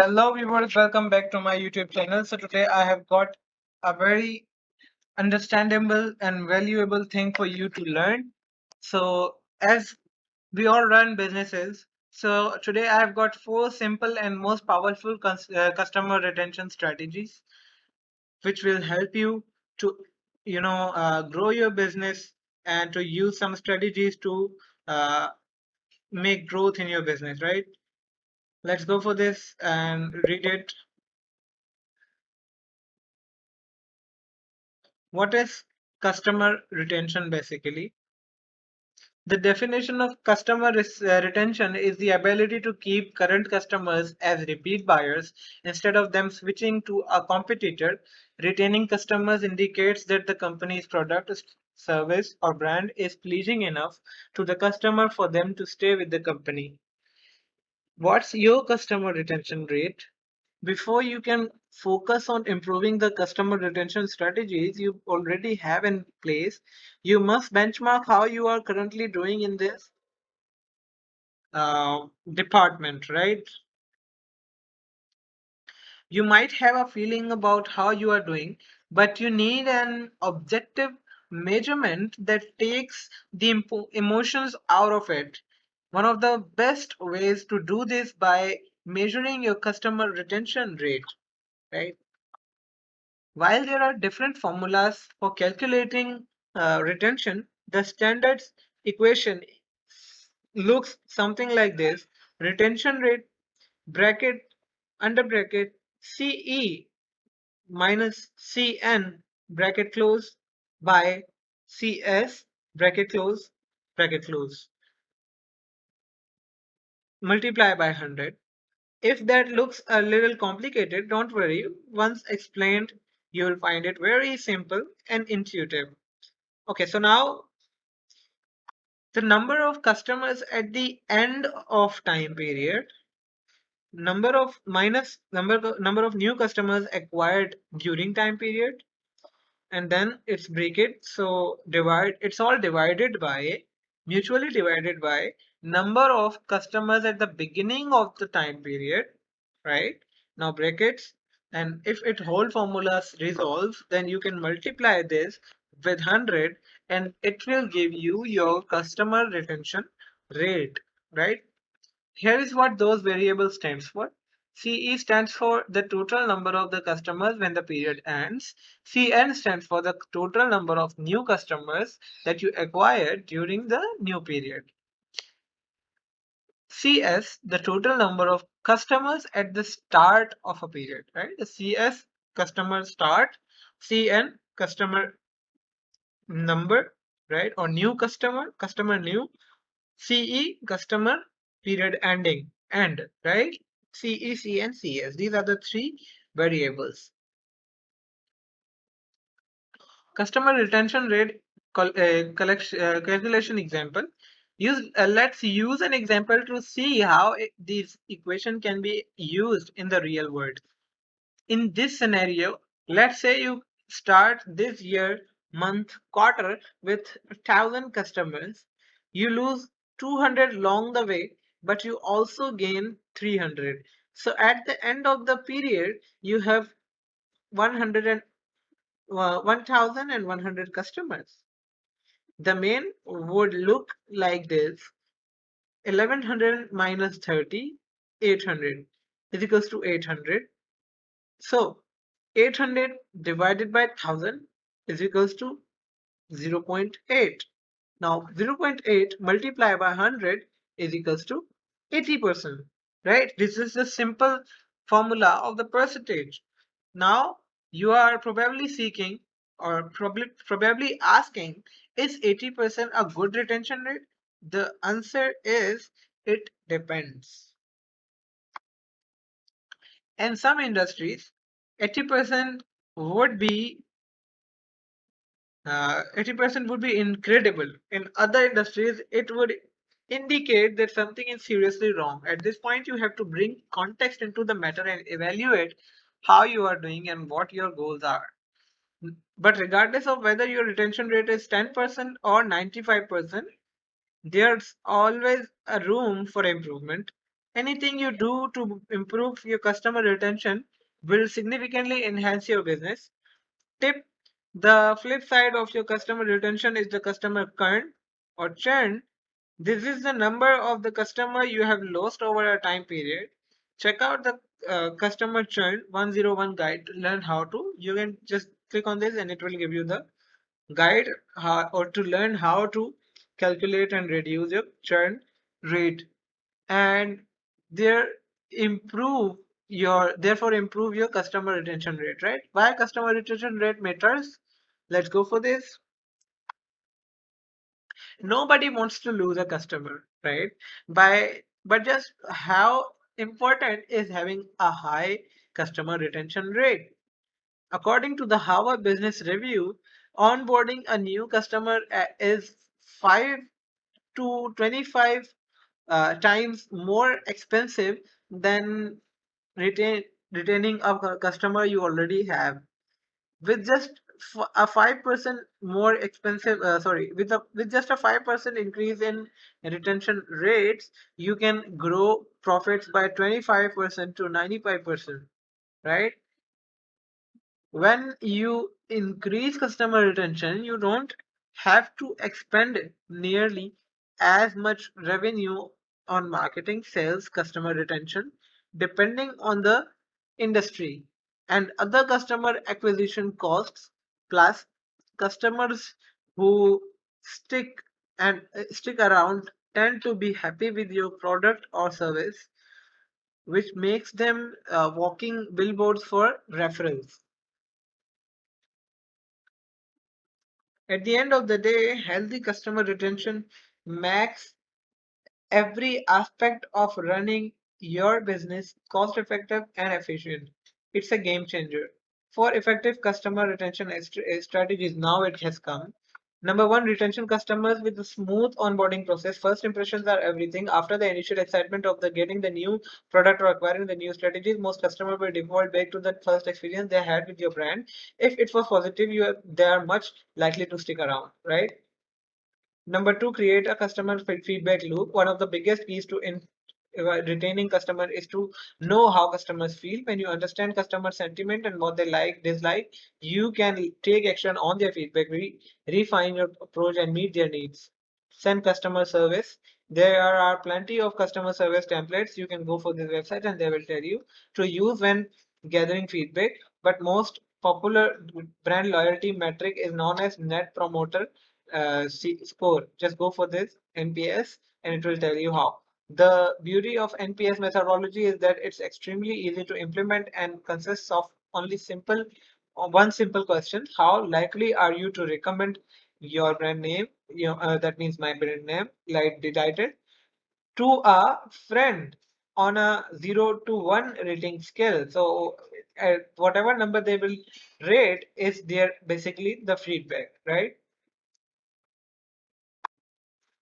Hello viewers, welcome back to my YouTube channel. So today I have got a very understandable and valuable thing for you to learn. So as we all run businesses, so today I have got four simple and most powerful customer retention strategies which will help you to grow your business and to use some strategies to uh, make growth in your business, right? Let's go for this and read it. What is customer retention basically? The definition of retention is the ability to keep current customers as repeat buyers instead of them switching to a competitor. Retaining customers indicates that the company's product, service, or brand is pleasing enough to the customer for them to stay with the company. What's your customer retention rate? Before you can focus on improving the customer retention strategies you already have in place, you must benchmark how you are currently doing in this department, right? You might have a feeling about how you are doing, but you need an objective measurement that takes the emotions out of it. One of the best ways to do this by measuring your customer retention rate, right? While there are different formulas for calculating retention, the standard equation looks something like this. Retention rate bracket under bracket CE minus CN bracket close by CS bracket close multiply by 100. If that looks a little complicated, don't worry. Once explained, you'll find it very simple and intuitive. Okay, so now the number of customers at the end of time period, number of new customers acquired during time period, and then it's break it. So divide it's all divided by mutually divided by number of customers at the beginning of the time period, right? Now brackets, and if it whole formulas resolves, then you can multiply this with 100 and it will give you your customer retention rate, right? Here is what those variables stands for. CE stands for the total number of the customers when the period ends. CN stands for the total number of new customers that you acquired during the new period. CS, the total number of customers at the start of a period, right? The CS, customer start, CN, customer number, right? Or new customer new, CE, customer period ending, end, right? CE, CN, CS. These are the three variables. Customer retention rate calculation example. Let's use an example to see how this equation can be used in the real world. In this scenario, let's say you start this year, month, quarter with 1,000 customers. You lose 200 along the way, but you also gain 300. So at the end of the period, you have 100 and 1,100 customers. The main would look like this: 1,100 minus 30, 800 is equals to 800. So 800 divided by 1,000 is equals to 0.8. Now 0.8 multiplied by 100 is equals to 80%. Right? This is the simple formula of the percentage. Now you are probably seeking or probably asking, is 80% a good retention rate? The answer is it depends. In some industries, 80% would be 80% would be incredible. In other industries, it would indicate that something is seriously wrong. At this point, you have to bring context into the matter and evaluate how you are doing and what your goals are. But regardless of whether your retention rate is 10% or 95%, there's always a room for improvement. Anything you do to improve your customer retention will significantly enhance your business. Tip: the flip side of your customer retention is the customer churn or churn. This is the number of the customer you have lost over a time period. Check out the customer churn 101 guide to learn how to. You can just click on this and it will give you the guide how, or to learn how to calculate and reduce your churn rate, and there therefore improve your customer retention rate, right? Why customer retention rate matters? Let's go for this. Nobody wants to lose a customer, right? But just how important is having a high customer retention rate? According to the Harvard Business Review, onboarding a new customer is 5 to 25 times more expensive than retain, retaining a customer you already have. With just a 5% more expensive, with just a 5% increase in retention rates, you can grow profits by 25% to 95%, right? When you increase customer retention, you don't have to expend nearly as much revenue on marketing, sales, customer retention, depending on the industry, and other customer acquisition costs. Plus, customers who stick stick around tend to be happy with your product or service, which makes them walking billboards for referrals. At the end of the day, healthy customer retention makes every aspect of running your business cost effective and efficient. It's a game changer. For effective customer retention strategies, now it has come. Number one, retention customers with a smooth onboarding process. First impressions are everything. After the initial excitement of the getting the new product or acquiring the new strategies, most customers will default back to that first experience they had with your brand. If it was positive, they are much likely to stick around, right? Number two, create a customer feedback loop. One of the biggest keys to retaining customer is to know how customers feel. When you understand customer sentiment and what they like, dislike, you can take action on their feedback, refine your approach, and meet their needs. Send customer service. There are plenty of customer service templates. You can go for this website and they will tell you to use when gathering feedback. But most popular brand loyalty metric is known as net promoter score. Just go for this NPS and it will tell you how. The beauty of NPS methodology is that it's extremely easy to implement and consists of only one simple question: how likely are you to recommend your brand name? That means my brand name, like delighted, to a friend on a 0 to 1 rating scale. So whatever number they will rate is their basically the feedback, right?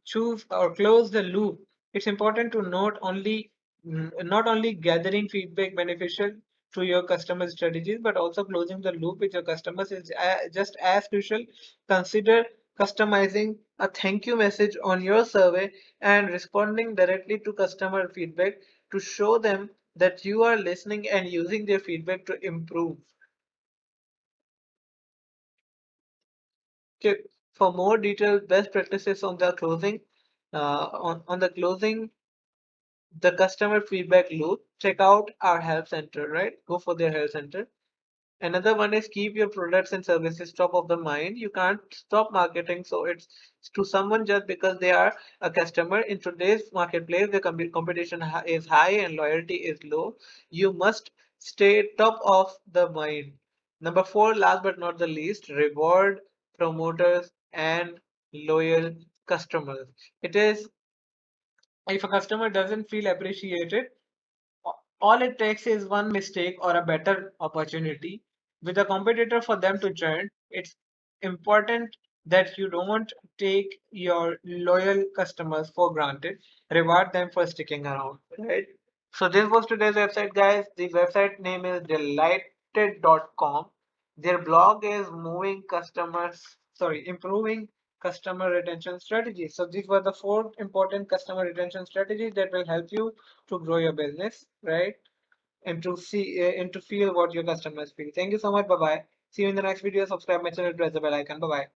Choose or close the loop. It's important to not only gathering feedback beneficial to your customer strategies, but also closing the loop with your customers is just as crucial. Consider customizing a thank you message on your survey and responding directly to customer feedback to show them that you are listening and using their feedback to improve. Okay. For more detailed best practices on the closing, on the closing the customer feedback loop, check out our help center, right? Go for their help center. Another one is keep your products and services top of the mind. You can't stop marketing, so it's to someone just because they are a customer. In today's marketplace, the competition is high and loyalty is low. You must stay top of the mind. Number four, last but not the least, reward promoters and loyal customers. It is, if a customer doesn't feel appreciated, all it takes is one mistake or a better opportunity with a competitor for them to join. It's important that you don't take your loyal customers for granted. Reward them for sticking around, right? So this was today's website, guys. The website name is delighted.com. Their blog is moving customers, sorry, improving customer retention strategies. So these were the four important customer retention strategies that will help you to grow your business, right? And to see and to feel what your customers feel. Thank you so much. Bye bye. See you in the next video. Subscribe my channel, press the bell icon. Bye bye.